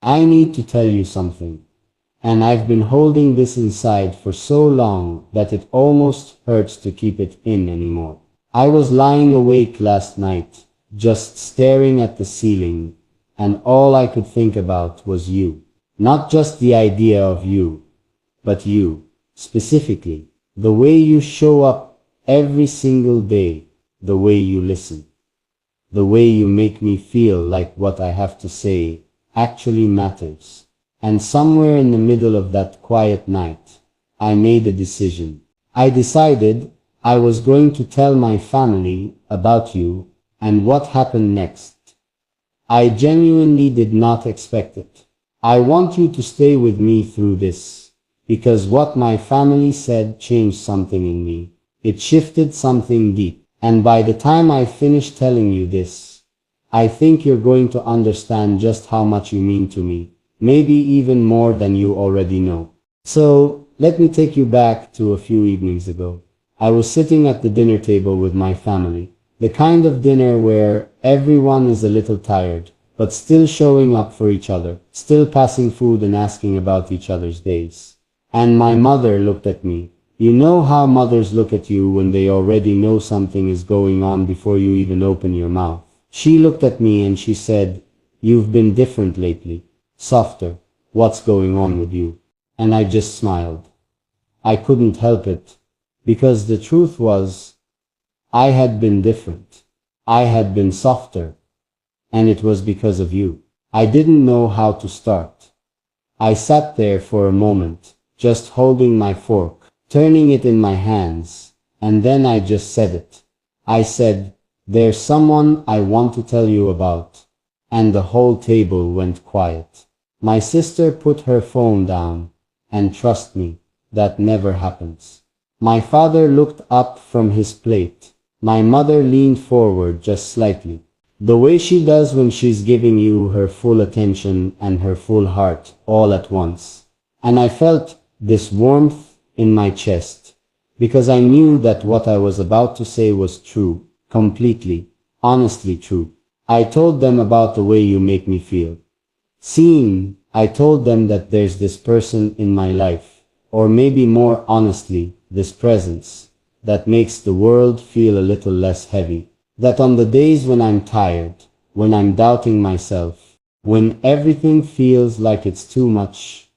I need to tell you something. And I've been holding this inside for so long that it almost hurts to keep it in anymore. I was lying awake last night, just staring at the ceiling, and all I could think about was you. Not just the idea of you, but you, specifically. The way you show up every single day, the way you listen, the way you make me feel like what I have to say actually matters. And somewhere in the middle of that quiet night, I made a decision. I decided I was going to tell my family about you and what happened next. I genuinely did not expect it. I want you to stay with me through this, because what my family said changed something in me. It shifted something deep. And by the time I finish telling you this, I think you're going to understand just how much you mean to me. Maybe even more than you already know. So, let me take you back to a few evenings ago. I was sitting at the dinner table with my family. The kind of dinner where everyone is a little tired, but still showing up for each other, still passing food and asking about each other's days. And my mother looked at me. You know how mothers look at you when they already know something is going on before you even open your mouth. She looked at me and she said, "You've been different lately. Softer. What's going on with you?" And I just smiled. I couldn't help it. Because the truth was, I had been different. I had been softer. And it was because of you. I didn't know how to start. I sat there for a moment, just holding my fork, turning it in my hands, and then I just said it. I said, "There's someone I want to tell you about." And the whole table went quiet. My sister put her phone down, and trust me, that never happens. My father looked up from his plate. My mother leaned forward just slightly, the way she does when she's giving you her full attention and her full heart all at once. And I felt this warmth in my chest, because I knew that what I was about to say was true, completely, honestly true. I told them about the way you make me feel. Seen, I told them that there's this person in my life, or maybe more honestly, this presence, that makes the world feel a little less heavy. That on the days when I'm tired, when I'm doubting myself, when everything feels like it's too much,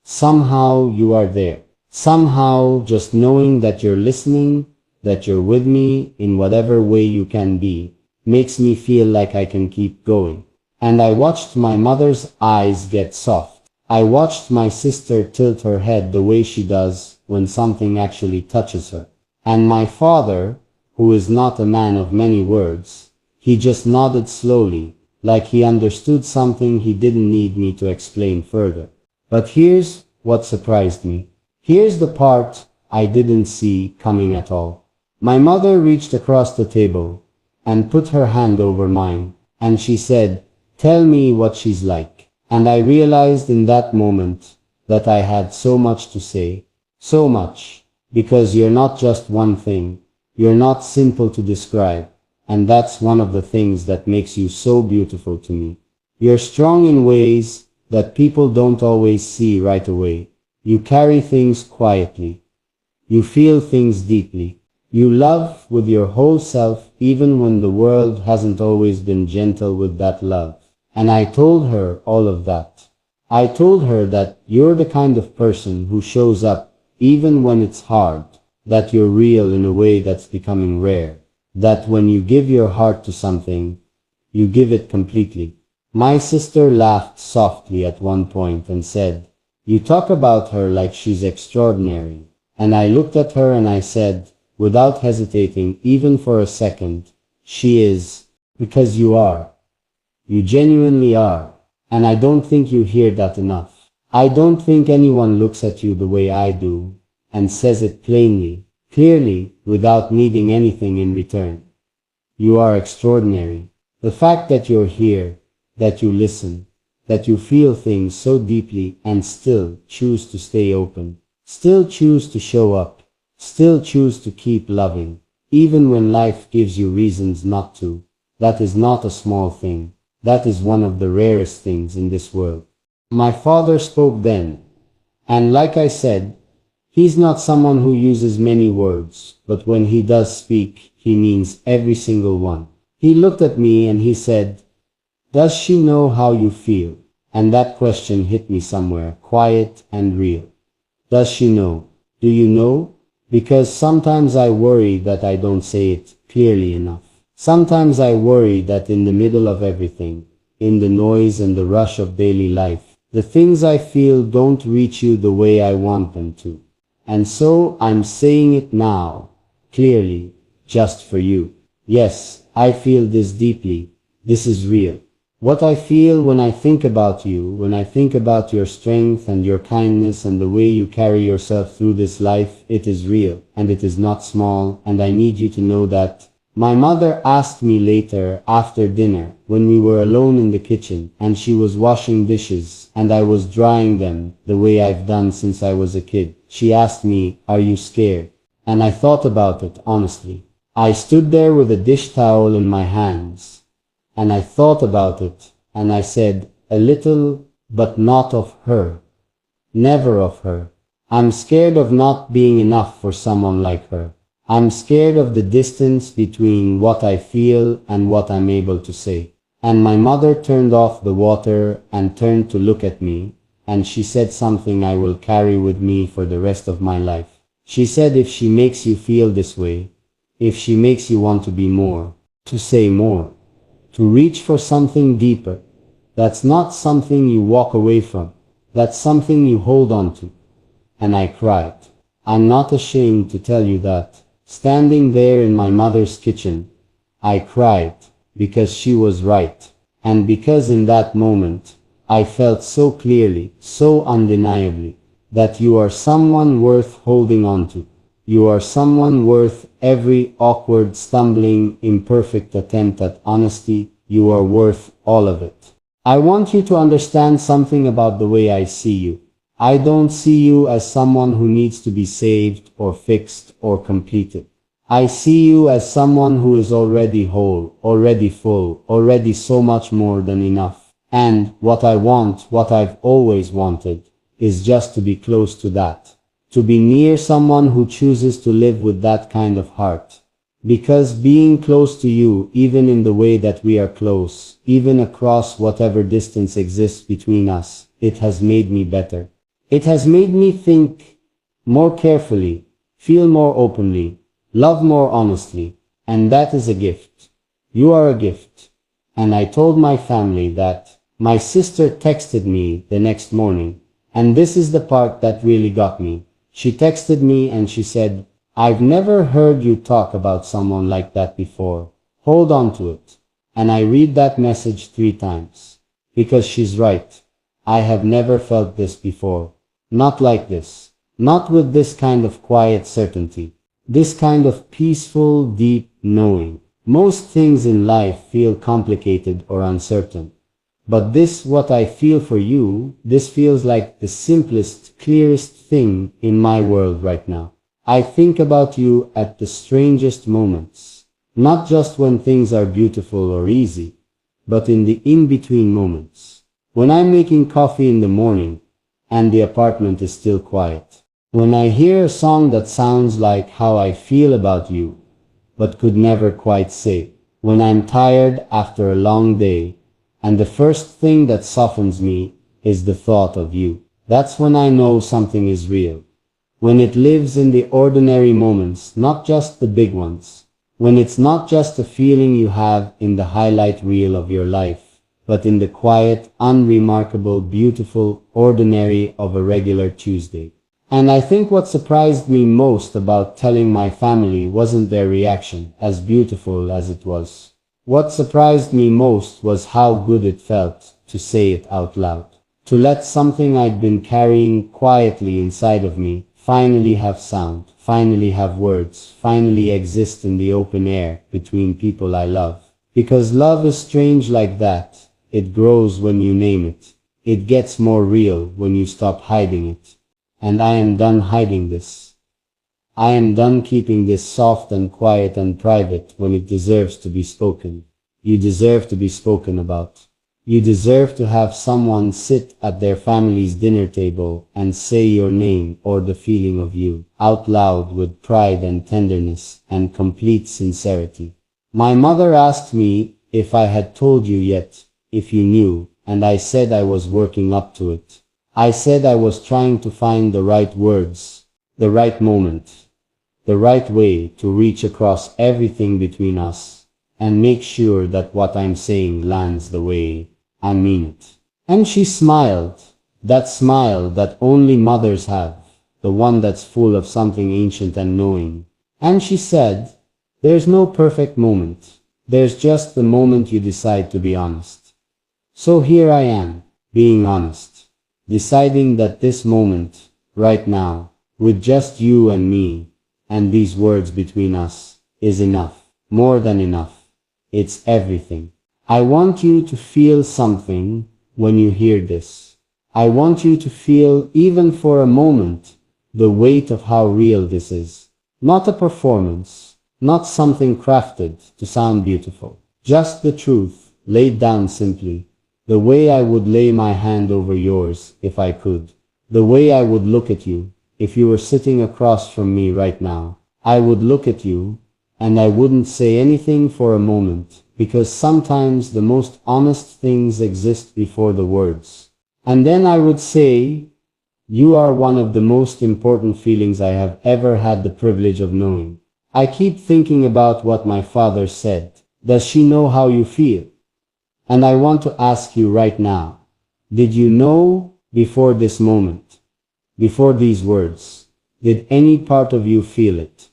somehow you are there. Somehow just knowing that you're listening, that you're with me in whatever way you can be, makes me feel like I can keep going. And I watched my mother's eyes get soft. I watched my sister tilt her head the way she does when something actually touches her. And my father, who is not a man of many words, he just nodded slowly, like he understood something he didn't need me to explain further. But here's what surprised me. Here's the part I didn't see coming at all. My mother reached across the table and put her hand over mine, and she said, "Tell me what she's like." And I realized in that moment that I had so much to say. So much. Because you're not just one thing. You're not simple to describe. And that's one of the things that makes you so beautiful to me. You're strong in ways that people don't always see right away. You carry things quietly. You feel things deeply. You love with your whole self even when the world hasn't always been gentle with that love. And I told her all of that. I told her that you're the kind of person who shows up even when it's hard, that you're real in a way that's becoming rare, that when you give your heart to something, you give it completely. My sister laughed softly at one point and said, "You talk about her like she's extraordinary." And I looked at her and I said, without hesitating even for a second, "She is, because you are. You genuinely are." And I don't think you hear that enough. I don't think anyone looks at you the way I do, and says it plainly, clearly, without needing anything in return. You are extraordinary. The fact that you're here, that you listen, that you feel things so deeply and still choose to stay open, still choose to show up, still choose to keep loving, even when life gives you reasons not to, that is not a small thing. That is one of the rarest things in this world. My father spoke then, and like I said, he's not someone who uses many words, but when he does speak, he means every single one. He looked at me and he said, "Does she know how you feel?" And that question hit me somewhere, quiet and real. Does she know? Do you know? Because sometimes I worry that I don't say it clearly enough. Sometimes I worry that in the middle of everything, in the noise and the rush of daily life, the things I feel don't reach you the way I want them to. And so I'm saying it now, clearly, just for you. Yes, I feel this deeply. This is real. What I feel when I think about you, when I think about your strength and your kindness and the way you carry yourself through this life, it is real, and it is not small, and I need you to know that. My mother asked me later, after dinner, when we were alone in the kitchen, and she was washing dishes, and I was drying them, the way I've done since I was a kid. She asked me, "Are you scared?" And I thought about it, honestly. I stood there with a dish towel in my hands, and I thought about it, and I said, "A little, but not of her. Never of her. I'm scared of not being enough for someone like her. I'm scared of the distance between what I feel and what I'm able to say." And my mother turned off the water and turned to look at me, and she said something I will carry with me for the rest of my life. She said, "If she makes you feel this way, if she makes you want to be more, to say more, to reach for something deeper, that's not something you walk away from. That's something you hold on to." And I cried. I'm not ashamed to tell you that. Standing there in my mother's kitchen, I cried because she was right. And because in that moment, I felt so clearly, so undeniably, that you are someone worth holding on to. You are someone worth every awkward, stumbling, imperfect attempt at honesty. You are worth all of it. I want you to understand something about the way I see you. I don't see you as someone who needs to be saved or fixed or completed. I see you as someone who is already whole, already full, already so much more than enough. And what I want, what I've always wanted, is just to be close to that. To be near someone who chooses to live with that kind of heart. Because being close to you, even in the way that we are close, even across whatever distance exists between us, it has made me better. It has made me think more carefully, feel more openly, love more honestly, and that is a gift. You are a gift. And I told my family that. My sister texted me the next morning, and this is the part that really got me. She texted me and she said, "I've never heard you talk about someone like that before. Hold on to it." And I read that message 3 times. Because she's right. I have never felt this before. Not like this. Not with this kind of quiet certainty. This kind of peaceful, deep knowing. Most things in life feel complicated or uncertain. But this, what I feel for you, this feels like the simplest, clearest thing in my world right now. I think about you at the strangest moments. Not just when things are beautiful or easy, but in the in-between moments. When I'm making coffee in the morning, and the apartment is still quiet. When I hear a song that sounds like how I feel about you, but could never quite say. When I'm tired after a long day, and the first thing that softens me is the thought of you. That's when I know something is real. When it lives in the ordinary moments, not just the big ones. When it's not just a feeling you have in the highlight reel of your life, but in the quiet, unremarkable, beautiful, ordinary of a regular Tuesday. And I think what surprised me most about telling my family wasn't their reaction, as beautiful as it was. What surprised me most was how good it felt to say it out loud. To let something I'd been carrying quietly inside of me finally have sound, finally have words, finally exist in the open air between people I love. Because love is strange like that. It grows when you name it. It gets more real when you stop hiding it. And I am done hiding this. I am done keeping this soft and quiet and private when it deserves to be spoken. You deserve to be spoken about. You deserve to have someone sit at their family's dinner table and say your name or the feeling of you out loud with pride and tenderness and complete sincerity. My mother asked me if I had told you yet, if you knew, and I said I was working up to it. I said I was trying to find the right words, the right moment, the right way to reach across everything between us and make sure that what I'm saying lands the way I mean it. And she smiled, that smile that only mothers have, the one that's full of something ancient and knowing. And she said, there's no perfect moment. There's just the moment you decide to be honest. So here I am, being honest, deciding that this moment, right now, with just you and me, and these words between us, is enough, more than enough. It's everything. I want you to feel something when you hear this. I want you to feel, even for a moment, the weight of how real this is. Not a performance, not something crafted to sound beautiful. Just the truth, laid down simply. The way I would lay my hand over yours if I could. The way I would look at you if you were sitting across from me right now. I would look at you, and I wouldn't say anything for a moment, because sometimes the most honest things exist before the words. And then I would say, you are one of the most important feelings I have ever had the privilege of knowing. I keep thinking about what my father said. Does she know how you feel? And I want to ask you right now, did you know before this moment, before these words, did any part of you feel it?